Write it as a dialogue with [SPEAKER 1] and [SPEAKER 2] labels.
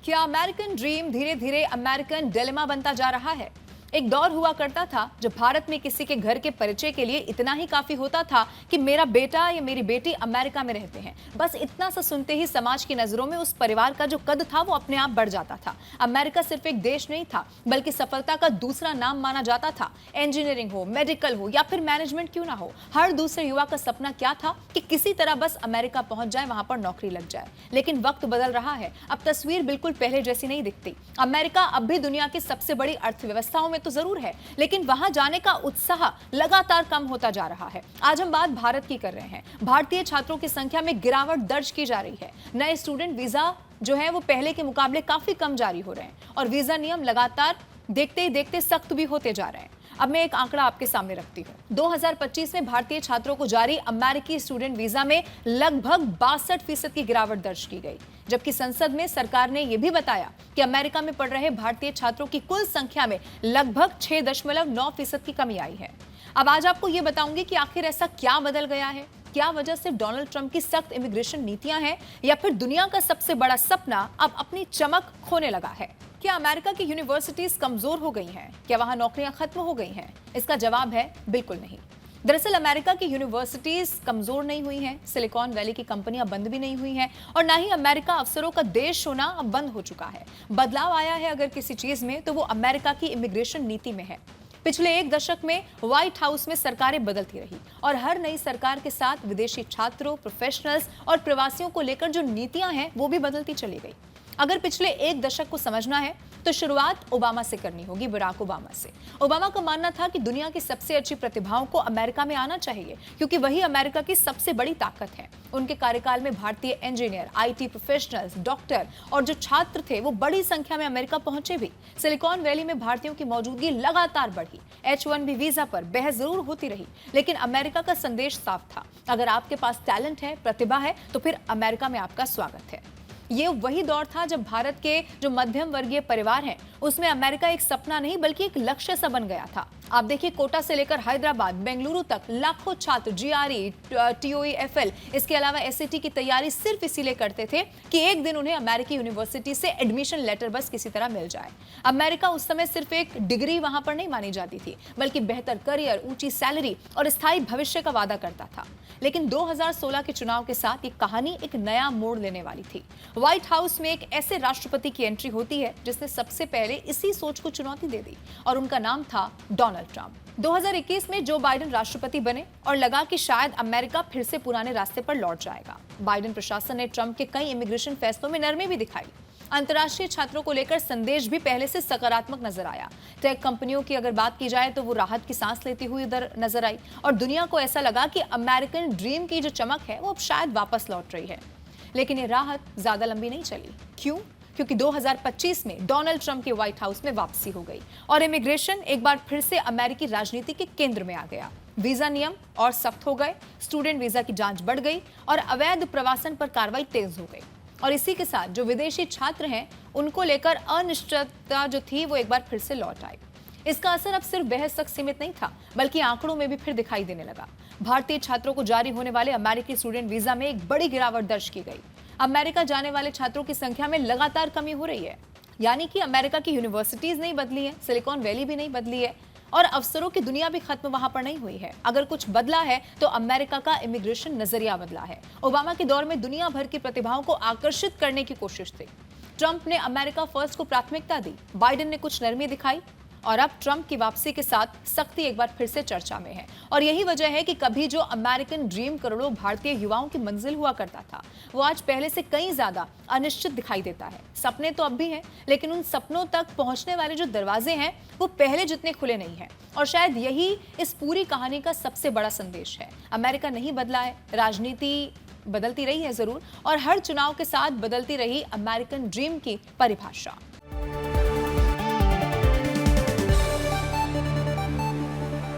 [SPEAKER 1] क्या American dream धीरे धीरे अमेरिकन डिलेमा बनता जा रहा है? एक दौर हुआ करता था जब भारत में किसी के घर के परिचय के लिए इतना ही काफी होता था कि मेरा बेटा या मेरी बेटी अमेरिका में रहते हैं। बस इतना सा सुनते ही समाज की नजरों में उस परिवार का जो कद था वो अपने आप बढ़ जाता था। अमेरिका सिर्फ एक देश नहीं था बल्कि सफलता का दूसरा नाम माना जाता था। इंजीनियरिंग हो, मेडिकल हो या फिर मैनेजमेंट क्यों ना हो, हर दूसरे युवा का सपना क्या था कि किसी तरह बस अमेरिका पहुंच जाए, वहां पर नौकरी लग जाए। लेकिन वक्त बदल रहा है, अब तस्वीर बिल्कुल पहले जैसी नहीं दिखती। अमेरिका अब भी दुनिया की सबसे बड़ी अर्थव्यवस्थाओं में तो जरूर है, लेकिन वहां जाने का उत्साह लगातार कम होता जा रहा है। आज हम बात भारत की कर रहे हैं। भारतीय छात्रों की संख्या में गिरावट दर्ज की जा रही है। नए स्टूडेंट वीजा जो है वो पहले के मुकाबले काफी कम जारी हो रहे हैं और वीजा नियम लगातार देखते ही देखते सख्त भी होते जा रहे हैं। अब मैं एक आंकड़ा आपके सामने रखती हूँ। 2025 में भारतीय छात्रों को जारी अमेरिकी स्टूडेंट वीजा में लगभग 62% की गिरावट दर्ज की गई, जबकि संसद में सरकार ने यह भी बताया कि अमेरिका में पढ़ रहे भारतीय छात्रों की कुल संख्या में लगभग 6.9% की कमी आई है। अब आज आपको यह बताऊंगी कि आखिर ऐसा क्या बदल गया है। क्या वजह सिर्फ डोनाल्ड ट्रंप की सख्त इमिग्रेशन नीतियां हैं या फिर दुनिया का सबसे बड़ा सपना अब अपनी चमक खोने लगा है? क्या अमेरिका की यूनिवर्सिटीज कमजोर हो गई हैं? क्या वहां नौकरियां खत्म हो गई हैं? इसका जवाब है बिल्कुल नहीं। दरअसल अमेरिका की यूनिवर्सिटीज कमजोर नहीं हुई हैं, सिलिकॉन वैली की कंपनियां बंद भी नहीं हुई हैं और ना ही अमेरिका अफसरों का देश होना अब बंद हो चुका है। बदलाव आया है अगर किसी चीज में तो वो अमेरिका की इमिग्रेशन नीति में है। पिछले एक दशक में व्हाइट हाउस में सरकारें बदलती रही और हर नई सरकार के साथ विदेशी छात्रों, प्रोफेशनल्स और प्रवासियों को लेकर जो नीतियां हैं वो भी बदलती चली गई। अगर पिछले एक दशक को समझना है तो शुरुआत ओबामा से करनी होगी, बराक ओबामा से। ओबामा का मानना था कि दुनिया की सबसे अच्छी प्रतिभाओं को अमेरिका में आना चाहिए क्योंकि वही अमेरिका की सबसे बड़ी ताकत है। उनके कार्यकाल में भारतीय इंजीनियर, आईटी प्रोफेशनल्स, डॉक्टर और जो छात्र थे वो बड़ी संख्या में अमेरिका पहुंचे भी। सिलिकॉन वैली में भारतीयों की मौजूदगी लगातार बढ़ी। H-1B वीजा पर बहस जरूर होती रही, लेकिन अमेरिका का संदेश साफ था, अगर आपके पास टैलेंट है, प्रतिभा है तो फिर अमेरिका में आपका स्वागत है। ये वही दौर था जब भारत के जो मध्यम वर्गीय परिवार हैं उसमें अमेरिका एक सपना नहीं बल्कि एक लक्ष्य सा बन गया था। आप देखिए, कोटा से लेकर हैदराबाद, बेंगलुरु तक लाखों छात्र GRE, TOEFL FL, इसके अलावा SAT की तैयारी सिर्फ इसीलिए करते थे कि एक दिन उन्हें अमेरिकी यूनिवर्सिटी से एडमिशन लेटर बस किसी तरह मिल जाए। अमेरिका उस समय सिर्फ एक डिग्री वहां पर नहीं मानी जाती थी बल्कि बेहतर करियर, ऊंची सैलरी और स्थायी भविष्य का वादा करता था। लेकिन 2016 के चुनाव के साथ ये कहानी एक नया मोड़ लेने वाली थी। व्हाइट हाउस में एक ऐसे राष्ट्रपति की एंट्री होती है जिसने सबसे पहले इसी सोच को चुनौती दे दी और उनका नाम था डोनाल्ड ट्रंप। 2021 में जो बाइडेन राष्ट्रपति बने और लगा कि शायद अमेरिका फिर से पुराने रास्ते पर लौट जाएगा। बाइडेन प्रशासन ने ट्रंप के कई इमिग्रेशन फैसलों में नरमी भी दिखाई। अंतर्राष्ट्रीय छात्रों को लेकर संदेश भी पहले से सकारात्मक नजर आया। टेक कंपनियों की अगर बात की जाए तो वो राहत की सांस लेती हुई उधर नजर आई और दुनिया को ऐसा लगा कि अमेरिकन ड्रीम की जो चमक है वो अब शायद वापस लौट रही है। लेकिन ये राहत ज्यादा लंबी नहीं चली। क्यों? क्योंकि 2025 में डोनाल्ड ट्रंप के व्हाइट हाउस में वापसी हो गई और इमिग्रेशन एक बार फिर से अमेरिकी राजनीति के केंद्र में आ गया। वीजा नियम और सख्त हो गए, स्टूडेंट वीजा की जांच बढ़ गई और अवैध प्रवासन पर कार्रवाई तेज हो गई। और इसी के साथ जो विदेशी छात्र हैं उनको लेकर अनिश्चितता जो थी वो एक बार फिर से लौट आई। इसका असर अब सिर्फ बहस तक सीमित नहीं था बल्कि आंकड़ों में भी फिर दिखाई देने लगा। भारतीय छात्रों को जारी होने वाले अमेरिकी स्टूडेंट वीजा में एक बड़ी गिरावट दर्ज की गई। अमेरिका जाने वाले छात्रों की संख्या में लगातार कमी हो रही है। यानी कि अमेरिका की यूनिवर्सिटीज नहीं बदली है, सिलिकॉन वैली भी नहीं बदली है और अफसरों की दुनिया भी खत्म वहां पर नहीं हुई है। अगर कुछ बदला है तो अमेरिका का इमिग्रेशन नजरिया बदला है। ओबामा के दौर में दुनिया भर की प्रतिभाओं को आकर्षित करने की कोशिश थी। ट्रंप ने अमेरिका फर्स्ट को प्राथमिकता दी, बाइडेन ने कुछ नरमी दिखाई और अब ट्रंप की वापसी के साथ सख्ती एक बार फिर से चर्चा में है। और यही वजह है कि कभी जो अमेरिकन ड्रीम करोड़ों भारतीय युवाओं की मंजिल हुआ करता था वो आज पहले से कई ज्यादा अनिश्चित दिखाई देता है। सपने तो अब भी हैं, लेकिन उन सपनों तक पहुंचने वाले जो दरवाजे हैं वो पहले जितने खुले नहीं हैं और शायद यही इस पूरी कहानी का सबसे बड़ा संदेश है। अमेरिका नहीं बदला है, राजनीति बदलती रही है जरूर और हर चुनाव के साथ बदलती रही अमेरिकन ड्रीम की परिभाषा।